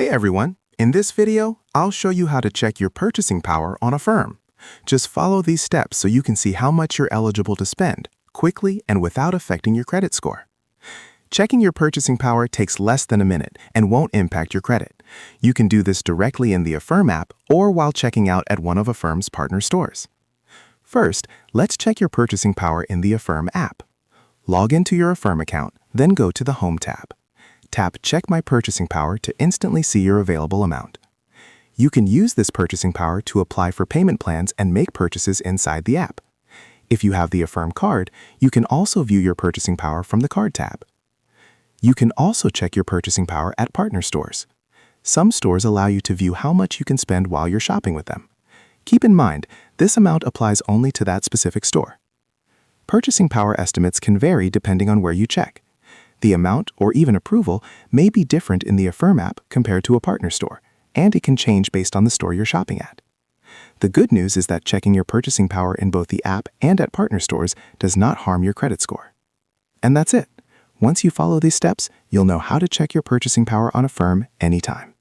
Hey everyone, in this video, I'll show you how to check your purchasing power on Affirm. Just follow these steps so you can see how much you're eligible to spend, quickly and without affecting your credit score. Checking your purchasing power takes less than a minute and won't impact your credit. You can do this directly in the Affirm app or while checking out at one of Affirm's partner stores. First, let's check your purchasing power in the Affirm app. Log into your Affirm account, then go to the Home tab. Tap Check My Purchasing Power to instantly see your available amount. You can use this purchasing power to apply for payment plans and make purchases inside the app. If you have the Affirm card, you can also view your purchasing power from the Card tab. You can also check your purchasing power at partner stores. Some stores allow you to view how much you can spend while you're shopping with them. Keep in mind, this amount applies only to that specific store. Purchasing power estimates can vary depending on where you check. The amount or even approval may be different in the Affirm app compared to a partner store, and it can change based on the store you're shopping at. The good news is that checking your purchasing power in both the app and at partner stores does not harm your credit score. And that's it. Once you follow these steps, you'll know how to check your purchasing power on Affirm anytime.